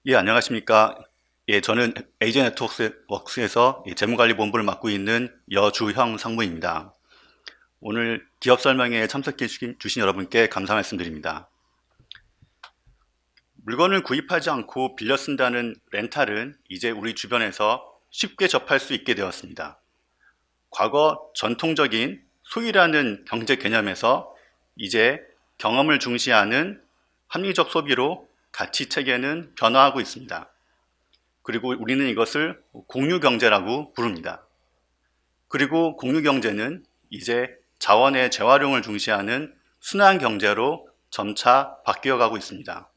예, 안녕하십니까. 예, 저는 AJ네트워크스에서 재무관리본부를 맡고 있는 여주형 상무입니다. 오늘 기업 설명회에 참석해 주신 여러분께 감사 말씀드립니다. 물건을 구입하지 않고 빌려 쓴다는 렌탈은 이제 우리 주변에서 쉽게 접할 수 있게 되었습니다. 과거 전통적인 소유라는 경제 개념에서 이제 경험을 중시하는 합리적 소비로 가치 체계는 변화하고 있습니다. 그리고 우리는 이것을 공유경제라고 부릅니다. 그리고 공유경제는 이제 자원의 재활용을 중시하는 순환경제로 점차 바뀌어가고 있습니다.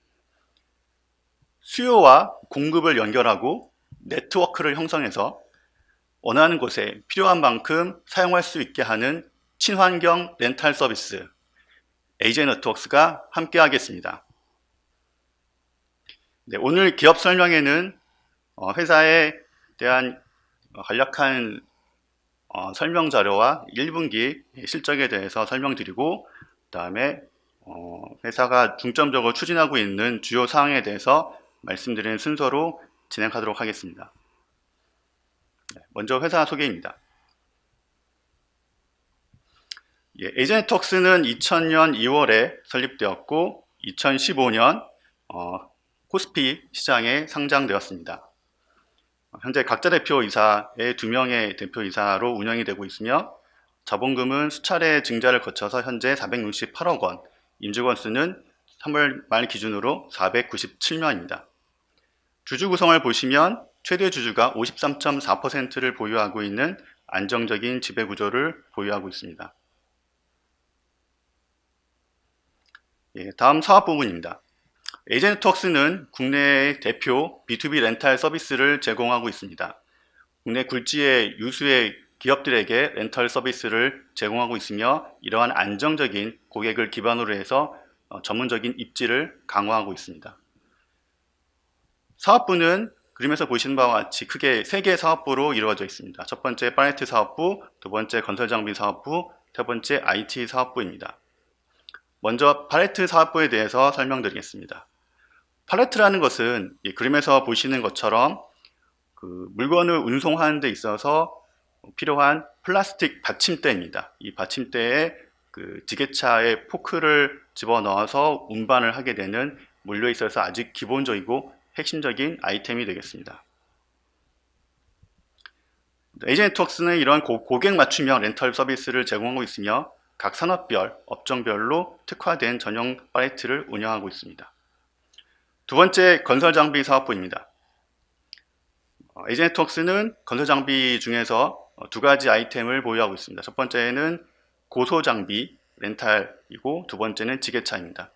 수요와 공급을 연결하고 네트워크를 형성해서 원하는 곳에 필요한 만큼 사용할 수 있게 하는 친환경 렌탈 서비스 AJ네트워크스가 함께 하겠습니다. 네, 오늘 기업 설명회는 회사에 대한 간략한 설명 자료와 1분기 실적에 대해서 설명드리고, 그 다음에 회사가 중점적으로 추진하고 있는 주요 사항에 대해서 말씀드리는 순서로 진행하도록 하겠습니다. 먼저 회사 소개입니다. AJ네트워크스는 2000년 2월에 설립되었고 2015년 코스피 시장에 상장되었습니다. 현재 각자 대표이사의 2명의 대표이사로 운영이 되고 있으며 자본금은 수차례 증자를 거쳐서 현재 468억 원, 임직원 수는 3월 말 기준으로 497명입니다. 주주 구성을 보시면 최대 주주가 53.4%를 보유하고 있는 안정적인 지배구조를 보유하고 있습니다. 다음 사업 부분입니다. AJ네트워크스는 국내의 대표 B2B 렌탈 서비스를 제공하고 있습니다. 국내 굴지의 유수의 기업들에게 렌탈 서비스를 제공하고 있으며 이러한 안정적인 고객을 기반으로 해서 전문적인 입지를 강화하고 있습니다. 사업부는 그림에서 보시는 바와 같이 크게 3개의 사업부로 이루어져 있습니다. 첫 번째 파레트 사업부, 두 번째 건설장비 사업부, 세 번째 IT 사업부입니다. 먼저 팔레트 사업부에 대해서 설명드리겠습니다. 팔레트라는 것은 그림에서 보시는 것처럼 물건을 운송하는 데 있어서 필요한 플라스틱 받침대입니다. 이 받침대에 지게차에 포크를 집어넣어서 운반을 하게 되는 물류에 있어서 아주 기본적이고 핵심적인 아이템이 되겠습니다. AJ네트워크스는 이러한 고객 맞춤형 렌털 서비스를 제공하고 있으며 각 산업별, 업종별로 특화된 전용 팔레트를 운영하고 있습니다. 두 번째 건설장비 사업부입니다. AJ네트워크스는 건설장비 중에서 2가지 아이템을 보유하고 있습니다. 첫 번째는 고소장비 렌탈이고 두 번째는 지게차입니다.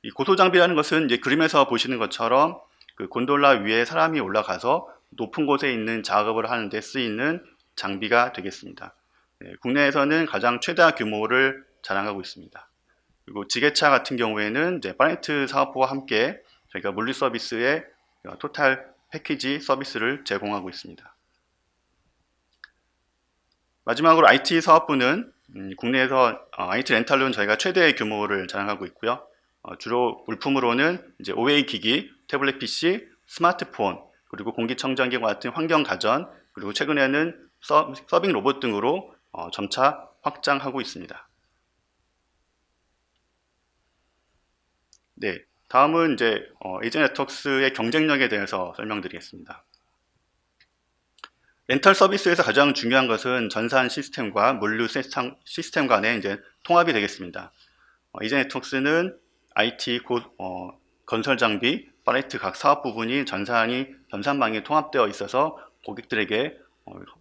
이 고소장비라는 것은 이제 그림에서 보시는 것처럼 곤돌라 위에 사람이 올라가서 높은 곳에 있는 작업을 하는 데 쓰이는 장비가 되겠습니다. 국내에서는 가장 최다 규모를 자랑하고 있습니다. 그리고 지게차 같은 경우에는 이제 파레트 사업부와 함께 저희가 물류 서비스의 토탈 패키지 서비스를 제공하고 있습니다. 마지막으로 IT 사업부는 국내에서 IT 렌탈로는 저희가 최대 규모를 자랑하고 있고요. 주로 물품으로는 이제 OA 기기, 태블릿 PC, 스마트폰, 그리고 공기청정기와 같은 환경 가전, 그리고 최근에는 서빙 로봇 등으로 점차 확장하고 있습니다. 네, 다음은 이제 AJ네트워크스의 경쟁력에 대해서 설명드리겠습니다. 렌탈 서비스에서 가장 중요한 것은 전산 시스템과 물류 시스템 간의 이제 통합이 되겠습니다. AJ네트워크스는 IT, 건설 장비, 팔레트 각 사업 부분이 전산망에 통합되어 있어서 고객들에게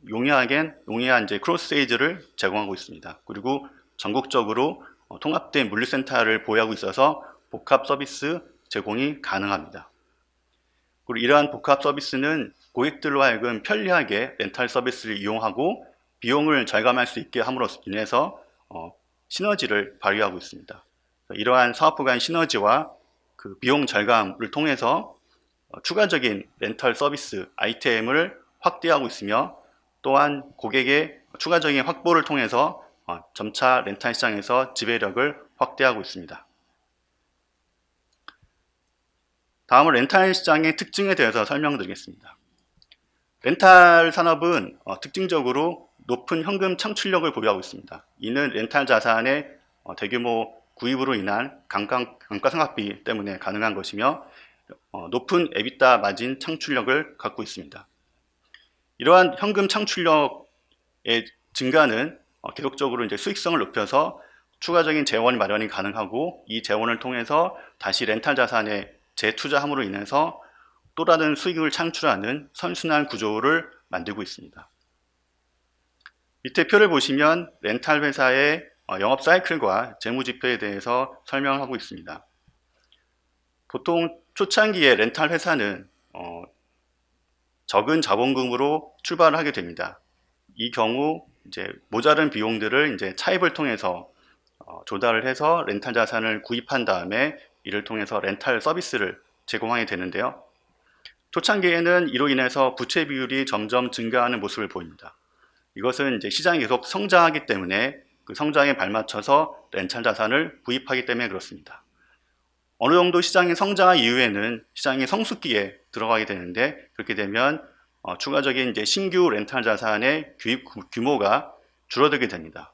용이한 이제 크로스 세이즈를 제공하고 있습니다. 그리고 전국적으로 통합된 물류센터를 보유하고 있어서 복합 서비스 제공이 가능합니다. 그리고 이러한 복합 서비스는 고객들로 하여금 편리하게 렌탈 서비스를 이용하고 비용을 절감할 수 있게 함으로 인해서 시너지를 발휘하고 있습니다. 이러한 사업부 간 시너지와 비용 절감을 통해서 추가적인 렌탈 서비스 아이템을 확대하고 있으며 또한 고객의 추가적인 확보를 통해서 점차 렌탈 시장에서 지배력을 확대하고 있습니다. 다음은 렌탈 시장의 특징에 대해서 설명드리겠습니다. 렌탈 산업은 특징적으로 높은 현금 창출력을 보유하고 있습니다. 이는 렌탈 자산의 대규모 구입으로 인한 감가상각비 때문에 가능한 것이며 높은 에비타 마진 창출력을 갖고 있습니다. 이러한 현금 창출력의 증가는 계속적으로 이제 수익성을 높여서 추가적인 재원 마련이 가능하고, 이 재원을 통해서 다시 렌탈 자산에 재투자함으로 인해서 또 다른 수익을 창출하는 선순환 구조를 만들고 있습니다. 밑에 표를 보시면 렌탈 회사의 영업 사이클과 재무 지표에 대해서 설명하고 있습니다. 보통 초창기에 렌탈 회사는 적은 자본금으로 출발을 하게 됩니다. 이 경우 이제 모자른 비용들을 이제 차입을 통해서 조달을 해서 렌탈 자산을 구입한 다음에 이를 통해서 렌탈 서비스를 제공하게 되는데요. 초창기에는 이로 인해서 부채 비율이 점점 증가하는 모습을 보입니다. 이것은 이제 시장이 계속 성장하기 때문에 그 성장에 발맞춰서 렌탈 자산을 구입하기 때문에 그렇습니다. 어느 정도 시장이 성장한 이후에는 시장이 성숙기에 들어가게 되는데, 그렇게 되면 추가적인 이제 신규 렌탈 자산의 구입 규모가 줄어들게 됩니다.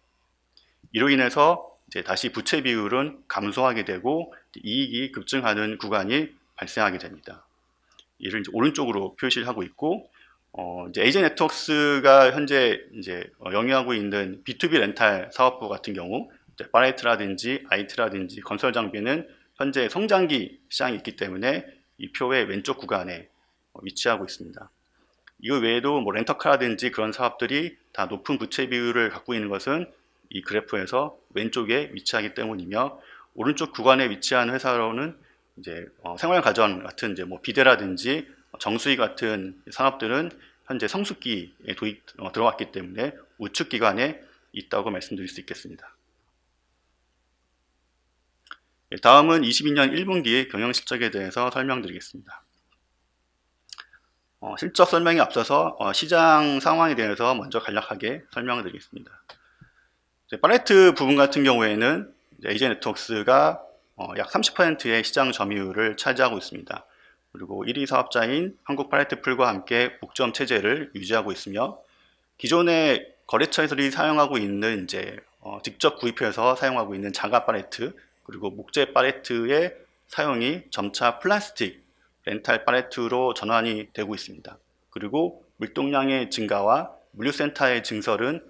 이로 인해서 이제 다시 부채 비율은 감소하게 되고 이익이 급증하는 구간이 발생하게 됩니다. 이를 이제 오른쪽으로 표시를 하고 있고, 이제 AJ 네트워크스가 현재 이제 영위하고 있는 B2B 렌탈 사업부 같은 경우, 이제 파레이트라든지 IT라든지 건설 장비는 현재 성장기 시장이 있기 때문에 이 표의 왼쪽 구간에 위치하고 있습니다. 이거 외에도 뭐 렌터카라든지 그런 사업들이 다 높은 부채 비율을 갖고 있는 것은 이 그래프에서 왼쪽에 위치하기 때문이며, 오른쪽 구간에 위치한 회사로는 이제 생활가전 같은 이제 뭐 비대라든지 정수기 같은 산업들은 현재 성숙기에 들어왔기 때문에 우측 기간에 있다고 말씀드릴 수 있겠습니다. 다음은 22년 1분기 경영실적에 대해서 설명드리겠습니다. 실적 설명에 앞서서 시장 상황에 대해서 먼저 간략하게 설명을 드리겠습니다. 파레트 부분 같은 경우에는 AJ 네트워크스가 약 30%의 시장 점유율을 차지하고 있습니다. 그리고 1위 사업자인 한국 파레트풀과 함께 복점 체제를 유지하고 있으며, 기존의 거래처에서들이 사용하고 있는 이제 직접 구입해서 사용하고 있는 자가 파레트 그리고 목재 파레트의 사용이 점차 플라스틱 렌탈 파레트로 전환이 되고 있습니다. 그리고 물동량의 증가와 물류센터의 증설은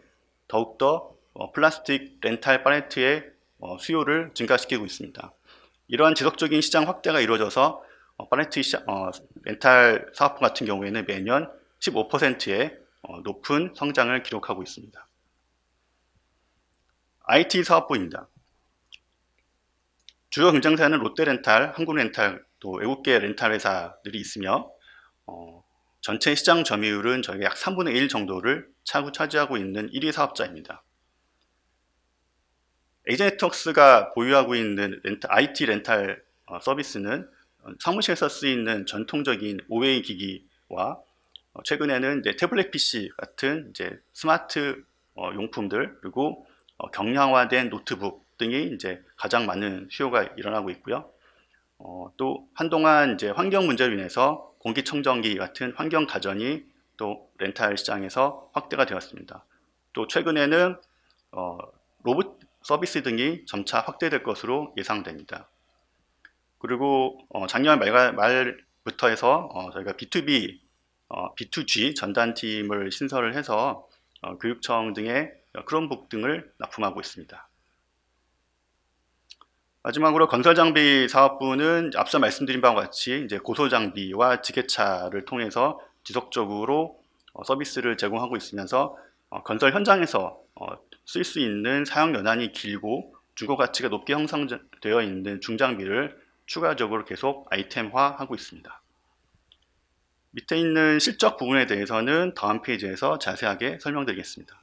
더욱더 플라스틱 렌탈 파레트의 수요를 증가시키고 있습니다. 이러한 지속적인 시장 확대가 이루어져서 파레트 렌탈 사업부 같은 경우에는 매년 15%의 높은 성장을 기록하고 있습니다. IT 사업부입니다. 주요 경쟁사는 롯데렌탈, 한국렌탈, 또 외국계 렌탈 회사들이 있으며 전체 시장 점유율은 저희가 약 3분의 1 정도를 차지하고 있는 1위 사업자입니다. AJ 네트워크스가 보유하고 있는 IT 렌탈 서비스는 사무실에서 쓰이는 전통적인 OA 기기와 최근에는 이제 태블릿 PC 같은 이제 스마트 용품들, 그리고 경량화된 노트북 등이 이제 가장 많은 수요가 일어나고 있고요. 또 한동안 이제 환경 문제로 인해서 공기청정기 같은 환경 가전이 또 렌탈 시장에서 확대가 되었습니다. 또 최근에는 로봇 서비스 등이 점차 확대될 것으로 예상됩니다. 그리고 작년 말부터 해서 저희가 B2B, B2G 전단팀을 신설을 해서 교육청 등의 크롬북 등을 납품하고 있습니다. 마지막으로 건설장비 사업부는 앞서 말씀드린 바와 같이 이제 고소장비와 지게차를 통해서 지속적으로 서비스를 제공하고 있으면서 건설 현장에서 쓸 수 있는 사용 연한이 길고 중고 가치가 높게 형성되어 있는 중장비를 추가적으로 계속 아이템화하고 있습니다. 밑에 있는 실적 부분에 대해서는 다음 페이지에서 자세하게 설명드리겠습니다.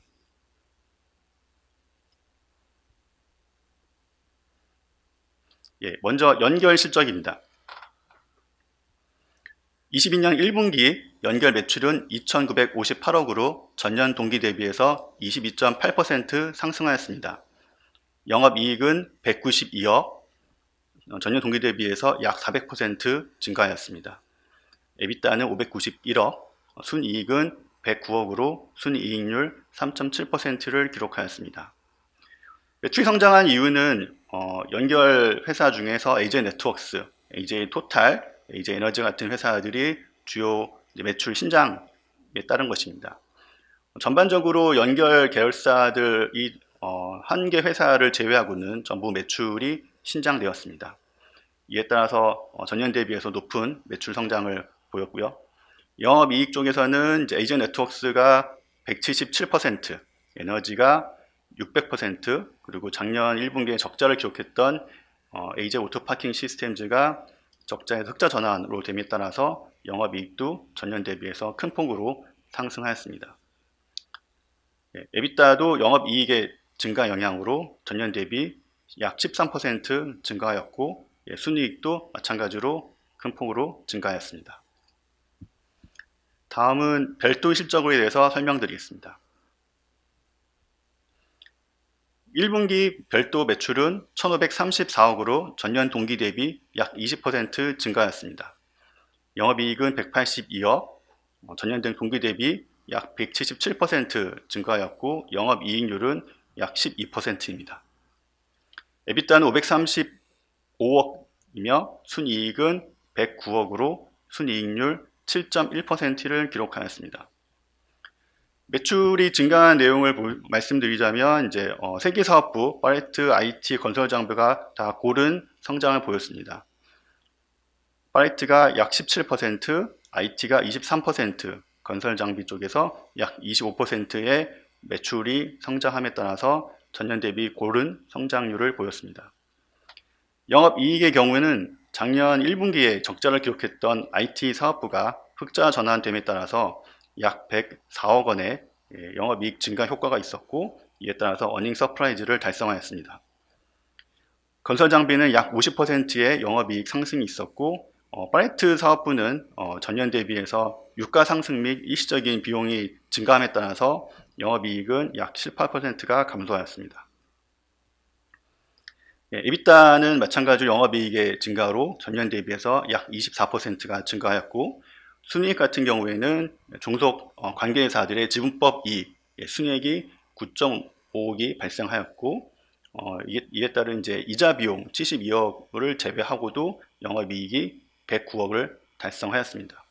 먼저 연결 실적입니다. 22년 1분기 연결 매출은 2,958억으로 전년 동기 대비해서 22.8% 상승하였습니다. 영업이익은 192억, 전년 동기 대비해서 약 400% 증가하였습니다. 에비타는 591억, 순이익은 109억으로 순이익률 3.7%를 기록하였습니다. 매출이 성장한 이유는 연결 회사 중에서 AJ 네트워크스, AJ 토탈, AJ 에너지 같은 회사들이 주요 매출 신장에 따른 것입니다. 전반적으로 연결 계열사들이 한 개 회사를 제외하고는 전부 매출이 신장되었습니다. 이에 따라서 전년 대비해서 높은 매출 성장을 보였고요. 영업이익 쪽에서는 AJ 네트워크스가 177%, 에너지가 600%, 그리고 작년 1분기에 적자를 기록했던 AJ 오토파킹 시스템즈가 적자에서 흑자 전환으로 됨에 따라서 영업이익도 전년 대비해서 큰 폭으로 상승하였습니다. 에비타도 영업이익의 증가 영향으로 전년 대비 약 13% 증가하였고, 순이익도 마찬가지로 큰 폭으로 증가하였습니다. 다음은 별도 실적에 대해서 설명드리겠습니다. 1분기 별도 매출은 1,534억으로 전년 동기 대비 약 20% 증가하였습니다. 영업이익은 182억, 전년 동기 대비 약 177% 증가하였고, 영업이익률은 약 12%입니다. 에비타는 535억이며 순이익은 109억으로 순이익률 7.1%를 기록하였습니다. 매출이 증가한 내용을 말씀드리자면 세계사업부, 파레트 IT 건설장비가 다 고른 성장을 보였습니다. 파레트가 약 17%, IT가 23%, 건설장비 쪽에서 약 25%의 매출이 성장함에 따라서 전년 대비 고른 성장률을 보였습니다. 영업이익의 경우에는 작년 1분기에 적자를 기록했던 IT 사업부가 흑자 전환됨에 따라서 약 104억 원의 영업이익 증가 효과가 있었고, 이에 따라서 어닝 서프라이즈를 달성하였습니다. 건설장비는 약 50%의 영업이익 상승이 있었고, 파레트 사업부는 전년 대비해서 유가 상승 및 일시적인 비용이 증가함에 따라서 영업이익은 약 18%가 감소하였습니다. 에비타는 마찬가지로 영업이익의 증가로 전년 대비해서 약 24%가 증가하였고, 순이익 같은 경우에는 종속 관계사들의 지분법 이익, 순이익이 9.5억이 발생하였고, 이에 따른 이자 비용 72억을 제외하고도 영업이익이 109억을 달성하였습니다.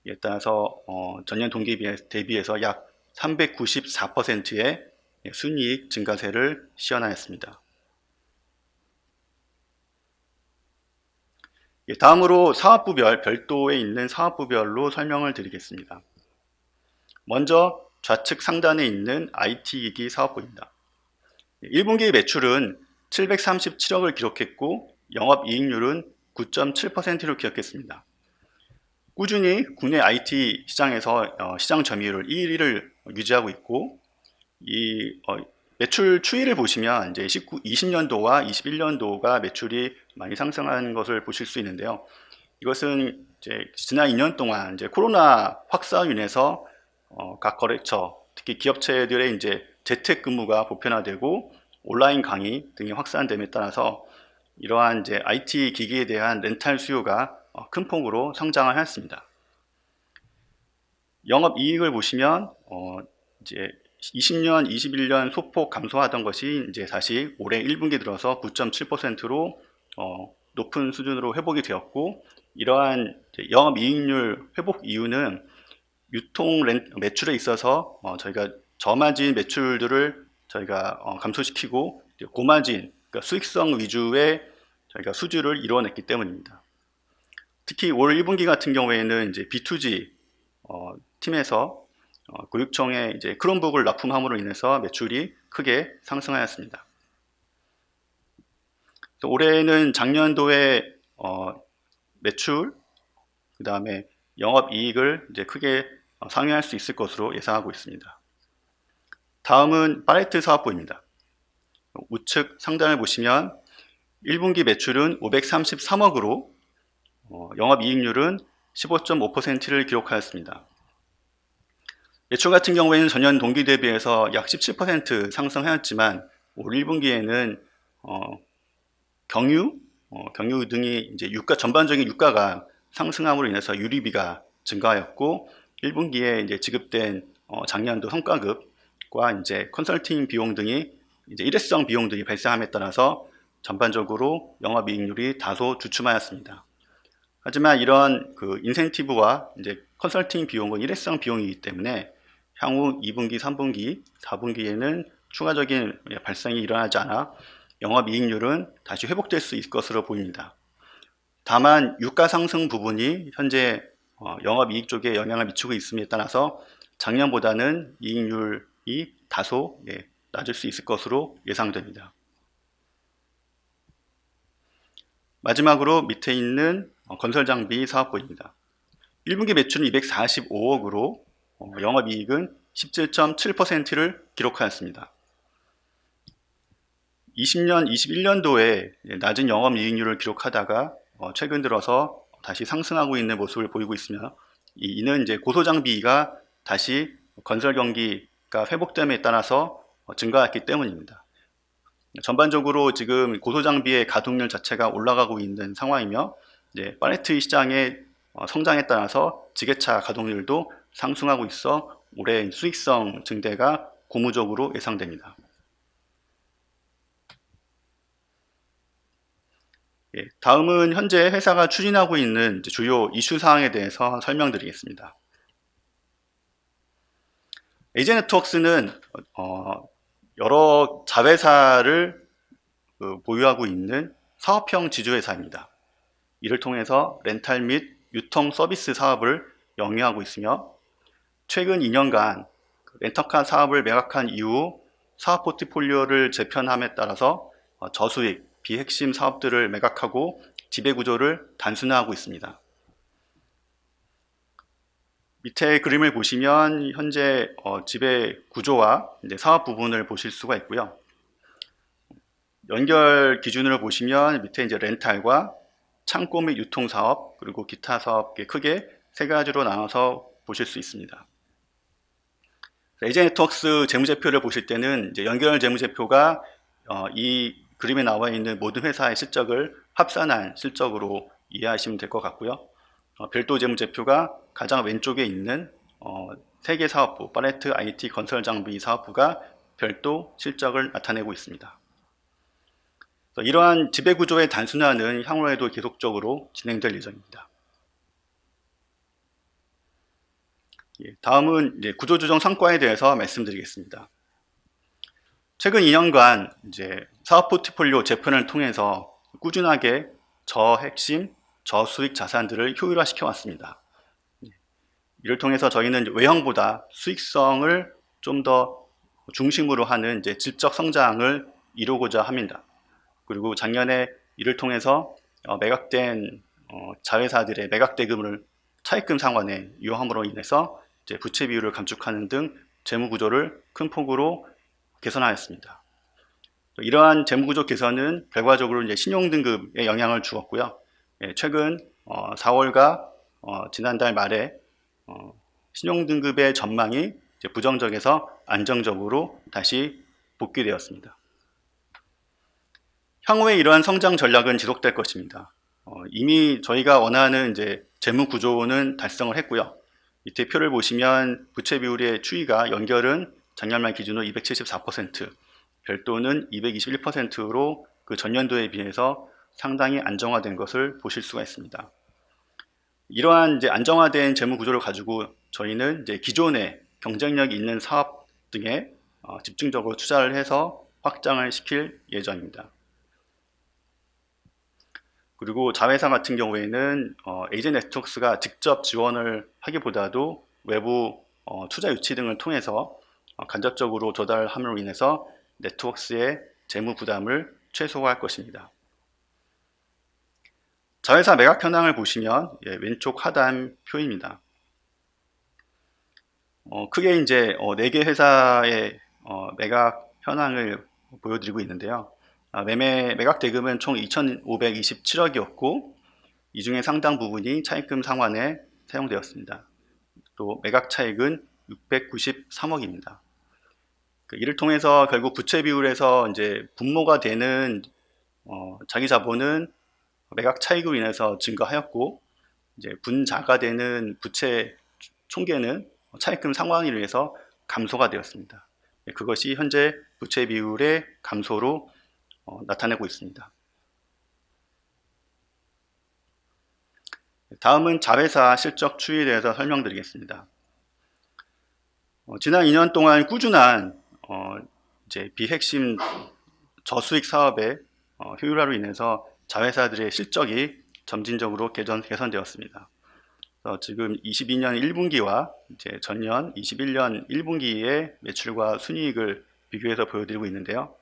이에 따라서 전년 동기 대비해서 약 394%의 순이익 증가세를 시현하였습니다. 다음으로 사업부별, 별도에 있는 사업부별로 설명을 드리겠습니다. 먼저 좌측 상단에 있는 IT기기 사업부입니다. 1분기 매출은 737억을 기록했고, 영업이익률은 9.7%로 기록했습니다. 꾸준히 국내 IT 시장에서 시장 점유율 1위를 유지하고 있고, 이 매출 추이를 보시면 이제 20년도와 21년도가 매출이 많이 상승한 것을 보실 수 있는데요. 이것은 지난 2년 동안 코로나 확산으로 인해서 각 거래처, 특히 기업체들의 재택근무가 보편화되고 온라인 강의 등이 확산됨에 따라서 이러한 IT 기기에 대한 렌탈 수요가 큰 폭으로 성장을 하였습니다. 영업이익을 보시면 20년, 21년 소폭 감소하던 것이 다시 올해 1분기 들어서 9.7%로 높은 수준으로 회복이 되었고, 이러한 영업이익률 회복 이유는 유통 매출에 있어서 저희가 저마진 매출들을 저희가 감소시키고 고마진, 그러니까 수익성 위주의 저희가 수주를 이루어냈기 때문입니다. 특히 올 1분기 같은 경우에는 B2G 팀에서 교육청에 크롬북을 납품함으로 인해서 매출이 크게 상승하였습니다. 올해는 작년도의 매출, 그 다음에 영업이익을 크게 상회할 수 있을 것으로 예상하고 있습니다. 다음은 파레트 사업부입니다. 우측 상단을 보시면 1분기 매출은 533억으로 영업이익률은 15.5%를 기록하였습니다. 매출 같은 경우에는 전년 동기 대비해서 약 17% 상승하였지만 올 1분기에는 경유 경유 등이 이제 전반적인 유가가 상승함으로 인해서 유류비가 증가하였고 1분기에 이제 지급된 작년도 성과급과 이제 컨설팅 비용 등이 이제 일회성 비용 등이 발생함에 따라서 전반적으로 영업이익률이 다소 주춤하였습니다. 하지만 이런 그 인센티브와 이제 컨설팅 비용은 일회성 비용이기 때문에 향후 2분기, 3분기, 4분기에는 추가적인 발생이 일어나지 않아 영업이익률은 다시 회복될 수 있을 것으로 보입니다. 다만 유가 상승 부분이 현재 영업이익 쪽에 영향을 미치고 있음에 따라서 작년보다는 이익률이 다소 낮을 수 있을 것으로 예상됩니다. 마지막으로 밑에 있는 건설장비 사업부입니다. 1분기 매출은 245억으로 영업이익은 17.7%를 기록하였습니다. 20년, 21년도에 낮은 영업이익률을 기록하다가 최근 들어서 다시 상승하고 있는 모습을 보이고 있으며 이는 이제 고소장비가 다시 건설 경기가 회복됨에 따라서 증가했기 때문입니다. 전반적으로 지금 고소장비의 가동률 자체가 올라가고 있는 상황이며 이제 팔레트 시장의 성장에 따라서 지게차 가동률도 상승하고 있어 올해 수익성 증대가 고무적으로 예상됩니다. 다음은 현재 회사가 추진하고 있는 주요 이슈 사항에 대해서 설명드리겠습니다. 에이제네트웍스는 여러 자회사를 보유하고 있는 사업형 지주회사입니다. 이를 통해서 렌탈 및 유통 서비스 사업을 영위하고 있으며 최근 2년간 렌터카 사업을 매각한 이후 사업 포트폴리오를 재편함에 따라서 저수익, 비핵심 사업들을 매각하고 지배구조를 단순화하고 있습니다. 밑에 그림을 보시면 현재 지배구조와 사업 부분을 보실 수가 있고요. 연결 기준으로 보시면 밑에 이제 렌탈과 창고 및 유통 사업 그리고 기타 사업 크게 세 가지로 나눠서 보실 수 있습니다. 에이제네트웍스 재무제표를 보실 때는 이제 연결 재무제표가 이 그림에 나와 있는 모든 회사의 실적을 합산한 실적으로 이해하시면 될 것 같고요. 별도 재무제표가 가장 왼쪽에 있는 세개 사업부, 팔레트 IT 건설 장비 사업부가 별도 실적을 나타내고 있습니다. 이러한 지배구조의 단순화는 향후에도 계속적으로 진행될 예정입니다. 다음은 이제 구조조정 성과에 대해서 말씀드리겠습니다. 최근 2년간 이제 사업 포트폴리오 재편을 통해서 꾸준하게 저핵심, 저수익 자산들을 효율화시켜 왔습니다. 이를 통해서 저희는 외형보다 수익성을 좀 더 중심으로 하는 이제 질적 성장을 이루고자 합니다. 그리고 작년에 이를 통해서 매각된 자회사들의 매각 대금을 차입금 상환에 유효함으로 인해서 이제 부채 비율을 감축하는 등 재무 구조를 큰 폭으로 개선하였습니다. 이러한 재무구조 개선은 결과적으로 이제 신용등급에 영향을 주었고요. 최근 4월과 지난달 말에 신용등급의 전망이 이제 부정적에서 안정적으로 다시 복귀되었습니다. 향후에 이러한 성장 전략은 지속될 것입니다. 이미 저희가 원하는 이제 재무구조는 달성을 했고요. 밑에 표를 보시면 부채 비율의 추이가 연결은 작년 말 기준으로 274%, 별도는 221%로 그 전년도에 비해서 상당히 안정화된 것을 보실 수가 있습니다. 이러한 이제 안정화된 재무 구조를 가지고 저희는 이제 기존의 경쟁력이 있는 사업 등에 집중적으로 투자를 해서 확장을 시킬 예정입니다. 그리고 자회사 같은 경우에는 에이제네트웍스가 직접 지원을 하기보다도 외부 투자 유치 등을 통해서 간접적으로 조달함으로 인해서 네트웍스의 재무 부담을 최소화할 것입니다. 자회사 매각 현황을 보시면 왼쪽 하단 표입니다. 크게 이제 4개 회사의 매각 현황을 보여드리고 있는데요. 매각 대금은 총 2,527억이었고 이 중에 상당 부분이 차입금 상환에 사용되었습니다. 또 매각 차익은 693억입니다. 이를 통해서 결국 부채 비율에서 이제 분모가 되는 자기 자본은 매각 차익으로 인해서 증가하였고, 이제 분자가 되는 부채 총계는 차입금 상환으로 인해서 감소가 되었습니다. 그것이 현재 부채 비율의 감소로 나타내고 있습니다. 다음은 자회사 실적 추이에 대해서 설명드리겠습니다. 지난 2년 동안 꾸준한 이제 비핵심 저수익 사업의 효율화로 인해서 자회사들의 실적이 점진적으로 개선되었습니다. 지금 22년 1분기와 이제 전년 21년 1분기의 매출과 순이익을 비교해서 보여드리고 있는데요.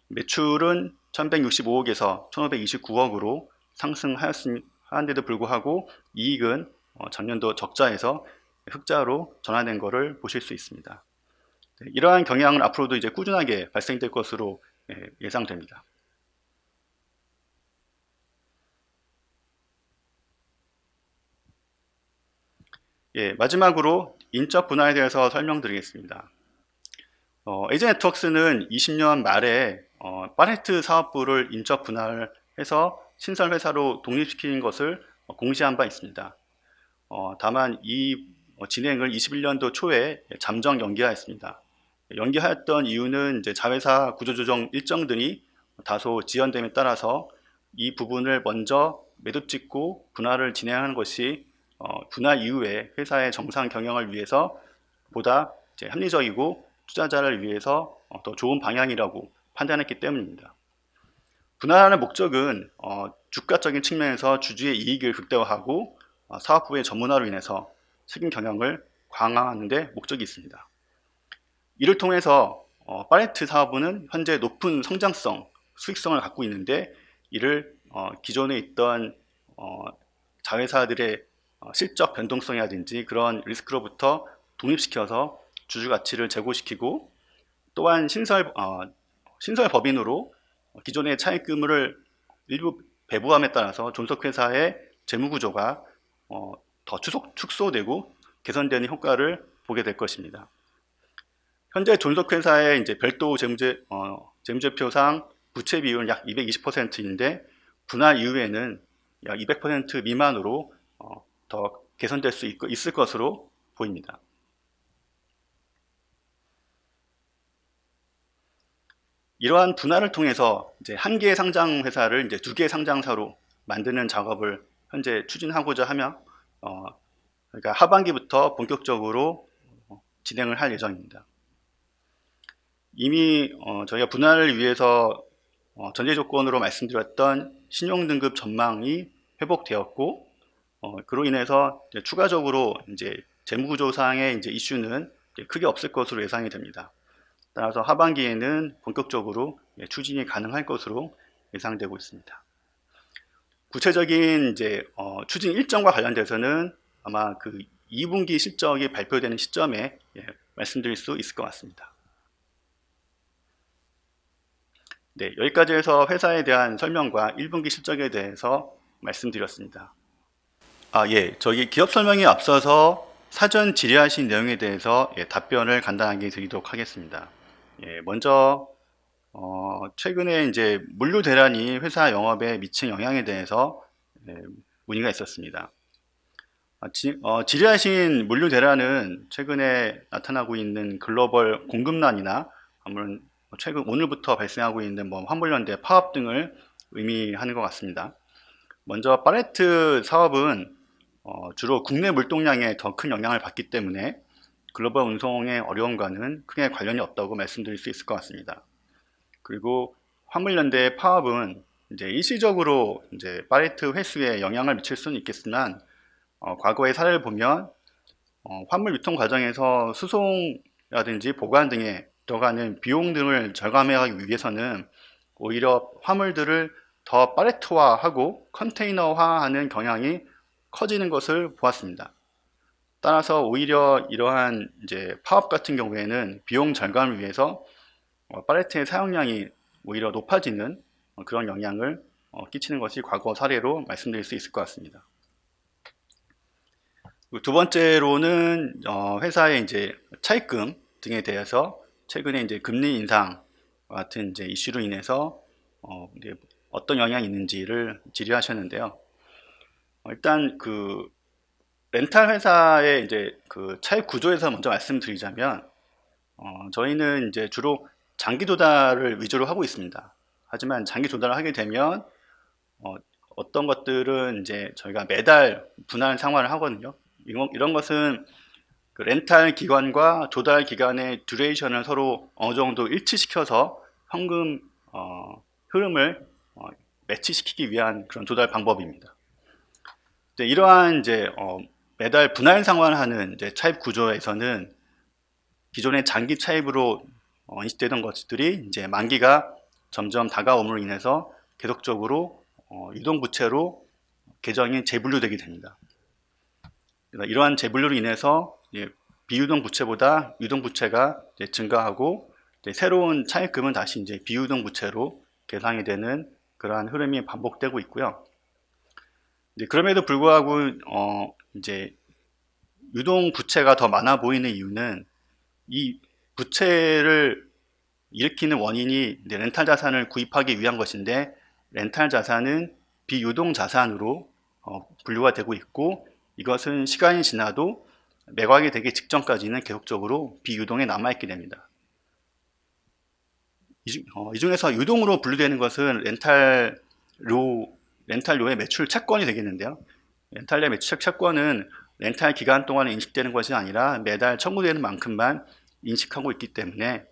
매출은 1165억에서 1529억으로 상승하였는데도 불구하고 이익은 전년도 적자에서 흑자로 전환된 것을 보실 수 있습니다. 이러한 경향은 앞으로도 이제 꾸준하게 발생될 것으로 예상됩니다. 마지막으로 인적 분할에 대해서 설명드리겠습니다. 에이전네트웍스는 20년 말에 파레트 사업부를 인적 분할해서 신설 회사로 독립시키는 것을 공시한 바 있습니다. 다만 이 진행을 21년도 초에 잠정 연기하였습니다. 연기하였던 이유는 이제 자회사 구조조정 일정들이 다소 지연됨에 따라서 이 부분을 먼저 매듭 짓고 분할을 진행하는 것이 분할 이후에 회사의 정상 경영을 위해서 보다 이제 합리적이고 투자자를 위해서 더 좋은 방향이라고 판단했기 때문입니다. 분할하는 목적은 주가적인 측면에서 주주의 이익을 극대화하고 사업부의 전문화로 인해서 책임 경영을 강화하는 데 목적이 있습니다. 이를 통해서 파레트 사업부는 현재 높은 성장성, 수익성을 갖고 있는데 이를 기존에 있던 자회사들의 실적 변동성이라든지 그런 리스크로부터 독립시켜서 주주 가치를 제고시키고 또한 신설 법인으로 기존의 차입금을 일부 배부함에 따라서 존속회사의 재무구조가 더 축소되고 개선되는 효과를 보게 될 것입니다. 현재 존속회사의 이제 별도 재무제표상 부채 비율은 약 220%인데 분할 이후에는 약 200% 미만으로 더 개선될 수 있을 것으로 보입니다. 이러한 분할을 통해서 이제 한 개의 상장 회사를 이제 두 개의 상장사로 만드는 작업을 현재 추진하고자 하며 그러니까 하반기부터 본격적으로 진행을 할 예정입니다. 이미 저희가 분할을 위해서 전제 조건으로 말씀드렸던 신용등급 전망이 회복되었고 그로 인해서 이제 추가적으로 이제 재무구조상의 이제 이슈는 이제 크게 없을 것으로 예상이 됩니다. 따라서 하반기에는 본격적으로 추진이 가능할 것으로 예상되고 있습니다. 구체적인 이제 추진 일정과 관련돼서는 아마 그 2분기 실적이 발표되는 시점에 말씀드릴 수 있을 것 같습니다. 네, 여기까지 해서 회사에 대한 설명과 1분기 실적에 대해서 말씀드렸습니다. 저기 기업 설명에 앞서서 사전 질의하신 내용에 대해서 답변을 간단하게 드리도록 하겠습니다. 먼저 최근에 이제 물류 대란이 회사 영업에 미친 영향에 대해서 문의가 있었습니다. 질의하신 물류 대란은 최근에 나타나고 있는 글로벌 공급난이나 아무런 최근 오늘부터 발생하고 있는 화물연대 파업 등을 의미하는 것 같습니다. 먼저 파레트 사업은 주로 국내 물동량에 더 큰 영향을 받기 때문에 글로벌 운송의 어려움과는 크게 관련이 없다고 말씀드릴 수 있을 것 같습니다. 그리고 화물연대 파업은 이제 일시적으로 이제 파레트 회수에 영향을 미칠 수는 있겠지만 과거의 사례를 보면 화물 유통 과정에서 수송이라든지 보관 등에 들어가는 비용 등을 절감하기 위해서는 오히려 화물들을 더 파레트화하고 컨테이너화하는 경향이 커지는 것을 보았습니다. 따라서 오히려 이러한 이제 파업 같은 경우에는 비용 절감을 위해서 파레트의 사용량이 오히려 높아지는 그런 영향을 끼치는 것이 과거 사례로 말씀드릴 수 있을 것 같습니다. 두 번째로는 회사의 이제 차입금 등에 대해서 최근에 이제 금리 인상 같은 이제 이슈로 인해서 이제 어떤 영향이 있는지를 질의하셨는데요. 일단 그 렌탈 회사의 이제 그 차입 구조에서 먼저 말씀드리자면, 저희는 이제 주로 장기 조달을 위주로 하고 있습니다. 하지만 장기 조달을 하게 되면 어떤 것들은 이제 저희가 매달 분할 상환을 하거든요. 이런 것은 그 렌탈 기간과 조달 기간의 듀레이션을 서로 어느 정도 일치시켜서 현금 흐름을 매치시키기 위한 그런 조달 방법입니다. 이러한 이제 매달 분할 상환하는 이제 차입 구조에서는 기존의 장기 차입으로 인식되던 것들이 이제 만기가 점점 다가옴으로 인해서 계속적으로 유동부채로 계정이 재분류되게 됩니다. 이러한 재분류로 인해서 비유동부채보다 유동부채가 증가하고 새로운 차입금은 다시 이제 비유동부채로 계상이 되는 그러한 흐름이 반복되고 있고요. 그럼에도 불구하고 이제 유동부채가 더 많아 보이는 이유는 이 부채를 일으키는 원인이 렌탈 자산을 구입하기 위한 것인데, 렌탈 자산은 비유동 자산으로 분류가 되고 있고, 이것은 시간이 지나도 매각이 되기 직전까지는 계속적으로 비유동에 남아있게 됩니다. 이 중에서 유동으로 분류되는 것은 렌탈료의 매출 채권이 되겠는데요. 렌탈료 매출 채권은 렌탈 기간 동안에 인식되는 것이 아니라 매달 청구되는 만큼만 인식하고 있기 때문에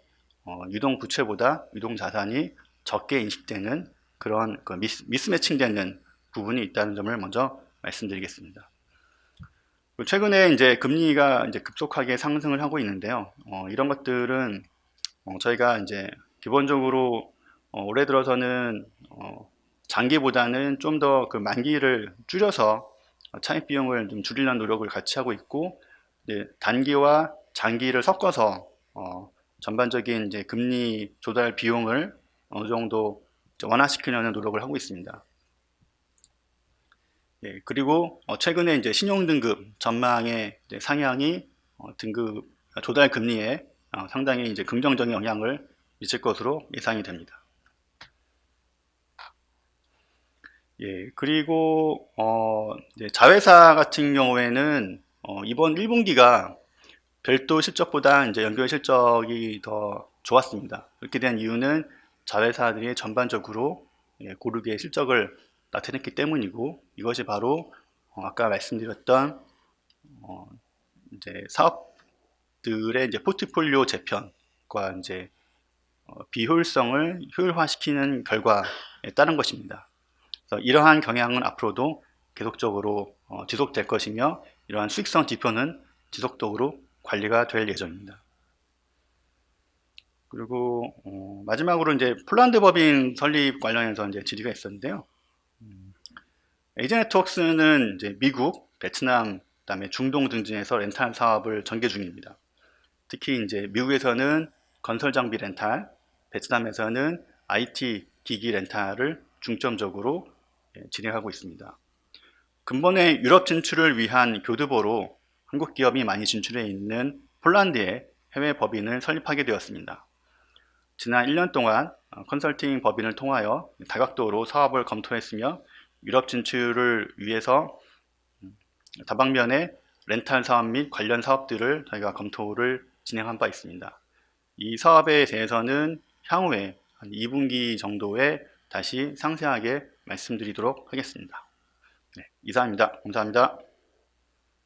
유동 부채보다 유동 자산이 적게 인식되는 그런 미스매칭되는 부분이 있다는 점을 먼저 말씀드리겠습니다. 최근에 이제 금리가 이제 급속하게 상승을 하고 있는데요. 이런 것들은 저희가 이제 기본적으로 올해 들어서는 장기보다는 좀 더 그 만기를 줄여서 차입 비용을 좀 줄이려는 노력을 같이 하고 있고, 단기와 장기를 섞어서 전반적인 이제 금리 조달 비용을 어느 정도 완화시키려는 노력을 하고 있습니다. 그리고 최근에 이제 신용등급 전망의 상향이 등급 조달 금리에 상당히 이제 긍정적인 영향을 미칠 것으로 예상이 됩니다. 그리고 자회사 같은 경우에는 이번 1분기가 별도 실적보다 이제 연결 실적이 더 좋았습니다. 그렇게 된 이유는 자회사들이 전반적으로 고르게 실적을 나타냈기 때문이고, 이것이 바로 아까 말씀드렸던 이제 사업들의 이제 포트폴리오 재편과 이제 비효율성을 효율화시키는 결과에 따른 것입니다. 그래서 이러한 경향은 앞으로도 계속적으로 지속될 것이며, 이러한 수익성 지표는 지속적으로 관리가 될 예정입니다. 그리고 마지막으로 이제 폴란드 법인 설립 관련해서 이제 질의가 있었는데요. 에이전네트웍스는 이제 미국, 베트남, 그다음에 중동 등지에서 렌탈 사업을 전개 중입니다. 특히 이제 미국에서는 건설 장비 렌탈, 베트남에서는 IT 기기 렌탈을 중점적으로 진행하고 있습니다. 근본의 유럽 진출을 위한 교두보로 한국 기업이 많이 진출해 있는 폴란드에 해외 법인을 설립하게 되었습니다. 지난 1년 동안 컨설팅 법인을 통하여 다각도로 사업을 검토했으며, 유럽 진출을 위해서 다방면의 렌탈 사업 및 관련 사업들을 저희가 검토를 진행한 바 있습니다. 이 사업에 대해서는 향후에 한 2분기 정도에 다시 상세하게 말씀드리도록 하겠습니다. 이상입니다. 감사합니다.